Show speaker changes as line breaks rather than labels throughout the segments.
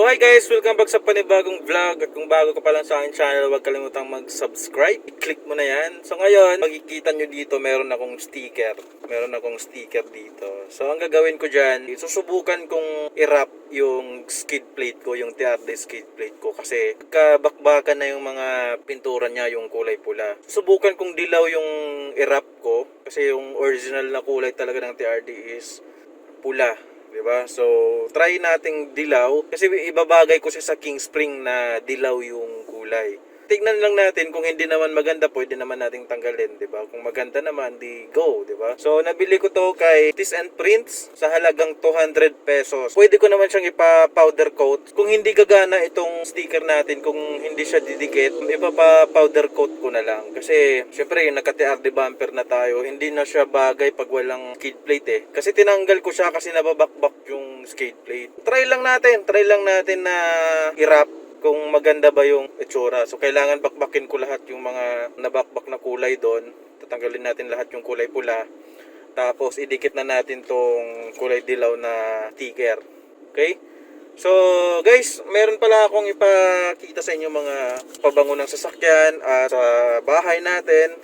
So hi guys, welcome back sa panibagong vlog. At kung bago ka pa lang sa aking channel, huwag kalimutang mag-subscribe. I-click mo na yan. So ngayon, makikita nyo dito, meron akong sticker. Dito. So ang gagawin ko dyan, susubukan kong i-wrap yung skid plate ko, yung TRD skid plate ko. Kasi kabakbakan na yung mga pintura niya, yung kulay pula. Susubukan kong dilaw yung i-wrap ko. Kasi yung original na kulay talaga ng TRD is pula. Diba? So, try nating dilaw kasi ibabagay ko siya sa King Spring na dilaw yung kulay. Tignan lang natin kung hindi naman maganda, pwede naman nating tanggalin, 'di ba? Kung maganda naman, di go, 'di ba? So, nabili ko to kay Tis and Prints sa halagang 200 pesos. Pwede ko naman siyang ipa-powder coat. Kung hindi gagana itong sticker natin, kung hindi siya didikit, ipapa-powder coat ko na lang. Kasi, syempre, naka-TRD bumper na tayo, hindi na siya bagay pag walang skid plate eh. Kasi tinanggal ko siya kasi nababakbak yung skid plate. Try lang natin na i-wrap kung maganda ba yung itsura. So, kailangan bakbakin ko lahat yung mga nabakbak na kulay doon. Tatanggalin natin lahat yung kulay pula. Tapos, idikit na natin tong kulay dilaw na sticker. Okay? So, guys, meron pala akong ipakita sa inyo mga pabango ng sasakyan at sa bahay natin.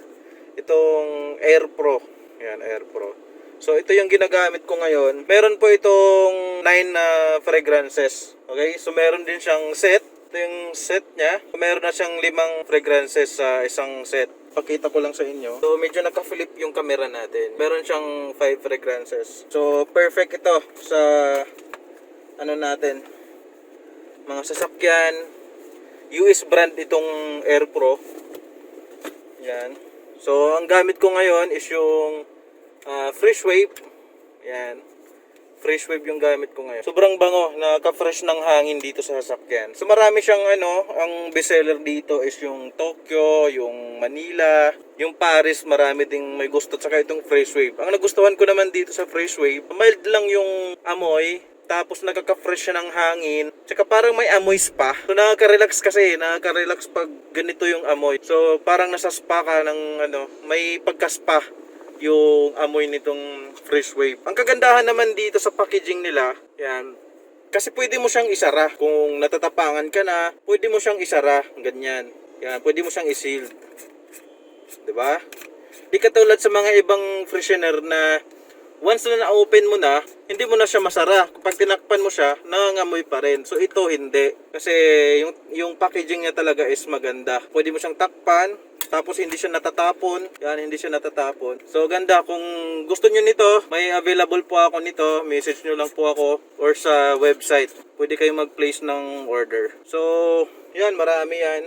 Itong Air Pro. Yan, Air Pro. So, ito yung ginagamit ko ngayon. Meron po itong 9 na fragrances. Okay? So, meron din siyang set. Ito yung set niya. Meron na siyang 5 fragrances sa isang set. Pakita ko lang sa inyo. So, medyo naka-flip yung camera natin. Meron siyang 5 fragrances. So, perfect ito sa natin. Mga sasakyan. US brand itong Air Pro. Yan. So, ang gamit ko ngayon is yung Fresh Wave. Yan. Fresh Wave yung gamit ko ngayon. Sobrang bango, nakaka-fresh ng hangin dito sa sasakyan. So marami siyang ang bestseller dito is yung Tokyo, yung Manila, yung Paris, marami ding may gusto. Saka itong Fresh Wave. Ang nagustuhan ko naman dito sa Fresh Wave, mild lang yung amoy. Tapos nakaka-fresh siya ng hangin. Tsaka parang may amoy spa. So nakaka-relax kasi, nakaka-relax pag ganito yung amoy. So parang nasa spa ka ng may pagka-spa yung amoy nitong Fresh Wave. Ang kagandahan naman dito sa packaging nila, yan, kasi pwede mo siyang isara. Kung natatapangan ka na, pwede mo siyang isara. Ganyan. Yan, pwede mo siyang i-seal. Diba? Di katulad sa mga ibang freshener na once na na-open mo na, hindi mo na siya masara. Kapag tinakpan mo siya, nangangamoy pa rin. So ito hindi. Kasi yung packaging niya talaga is maganda. Pwede mo siyang takpan, tapos hindi siya natatapon. Yan, hindi siya natatapon. So ganda. Kung gusto nyo nito, may available po ako nito. Message nyo lang po ako or sa website. Pwede kayong mag-place ng order. So, yan, marami yan.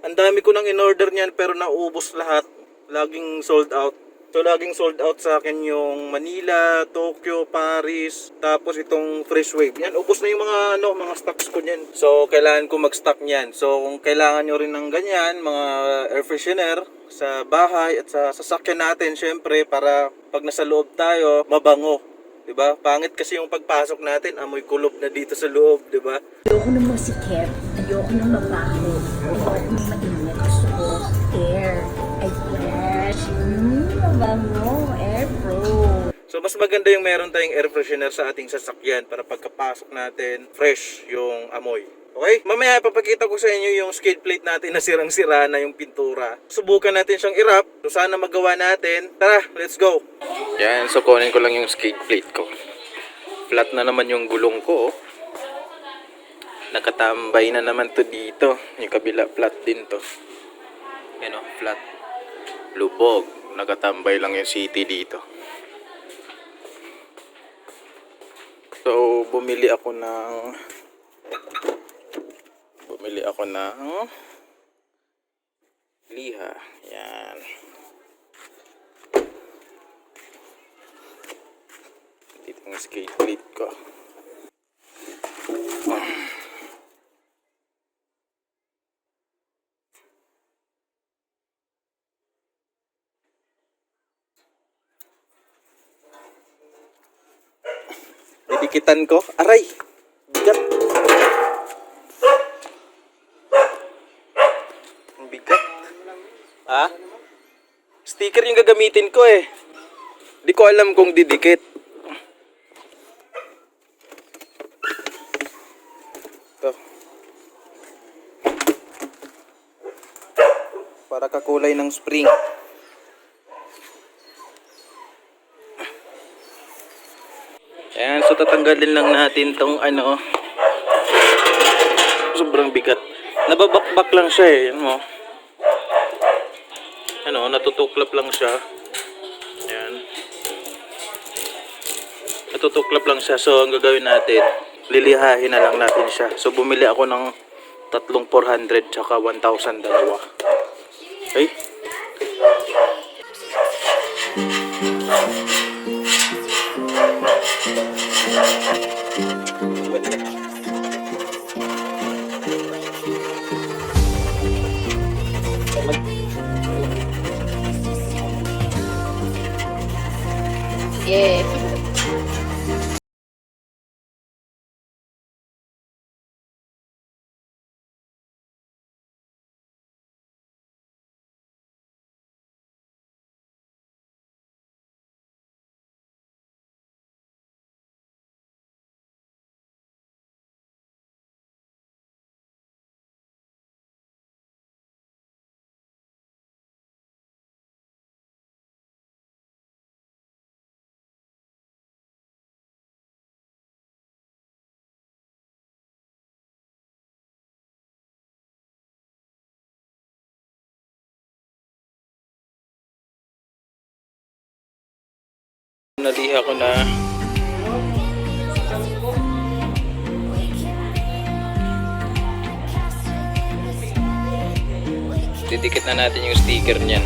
Ang dami ko nang in-order niyan pero naubos lahat. Laging sold out. So, laging sold out sa akin yung Manila, Tokyo, Paris, tapos itong Fresh Wave. Yan, ubos na yung mga stocks ko niyan. So, kailangan ko mag-stock niyan. So, kung kailangan nyo rin ng ganyan, mga air freshener sa bahay at sa sasakyan natin, syempre, para pag nasa loob tayo, mabango. Diba? Pangit kasi yung pagpasok natin, amoy kulob na dito sa loob, diba?
Ayoko ng masikip, ayoko ng mabaho, ayoko ng mainit, gusto ko air, ay fresh, mabango, Air Pro.
So mas maganda yung meron tayong air freshener sa ating sasakyan para pagkapasok natin, fresh yung amoy. Okay? Mamaya ipapakita ko sa inyo yung skid plate natin na sirang-sira na yung pintura. Subukan natin siyang i-wrap. So sana magawa natin. Tara, let's go! Yan, so kunin ko lang yung skid plate ko. Flat na naman yung gulong ko. Nakatambay na naman to dito. Yung kabila flat din to. Yan o, flat. Lubog. Nakatambay lang yung city dito. So, bumili ako ng liha. Yan. Dito yung skate plate ko. Didikitan ko. Aray! Bigat! Bigat. Ha? Sticker yung gagamitin ko eh. Di ko alam kung didikit. kulay ng spring. Ayan, so tatanggalin lang natin tong ano. Sobrang bigat. Nababakbak lang siya eh. Yan mo. Ano, natutuklap lang siya. Ayan. Natutuklap lang siya. So, ang gagawin natin, lilihahin na lang natin siya. So, bumili ako ng tatlong 400 tsaka 1,000 dalawa. Okay?
Yeah.
Naliha ko na. Didikit na natin yung sticker niyan.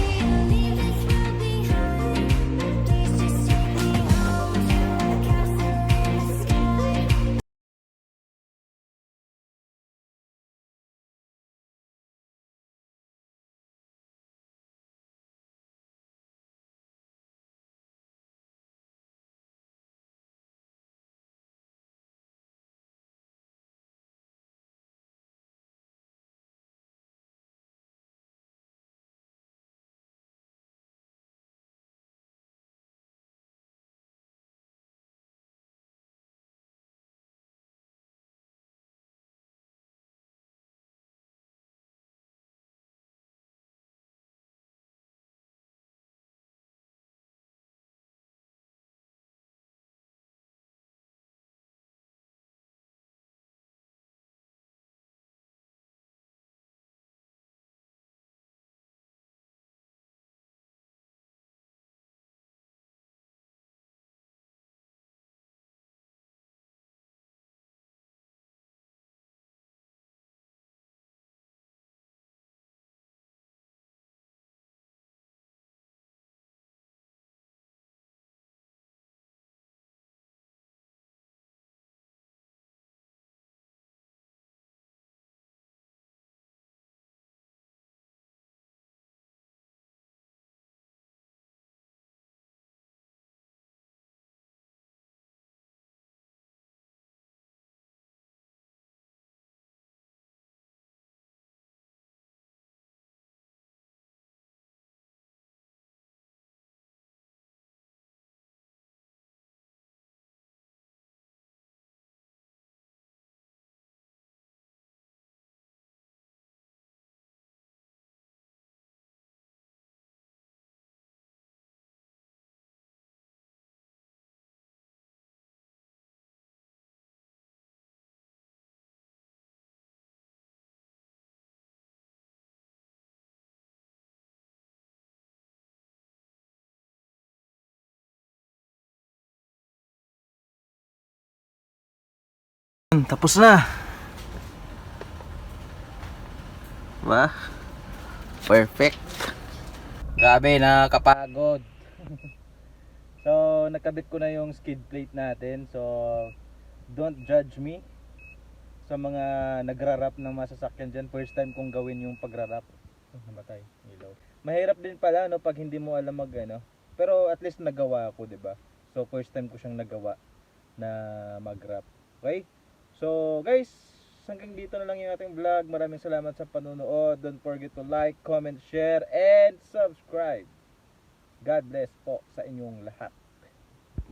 Tapos na. Ba? Perfect. Grabe, nakakapagod. So, nakabit ko na yung skid plate natin. So, don't judge me sa mga nagra-wrap ng masasakyan dyan. First time kong gawin yung pagra-wrap. Namatay, ilaw. Mahirap din pala no pag hindi mo alam mag ano. Pero at least nagawa ko, 'di ba? So, first time ko siyang nagawa na mag-wrap. Okay? So guys, hanggang dito na lang yung ating vlog. Maraming salamat sa panonood. Don't forget to like, comment, share, and subscribe. God bless po sa inyong lahat.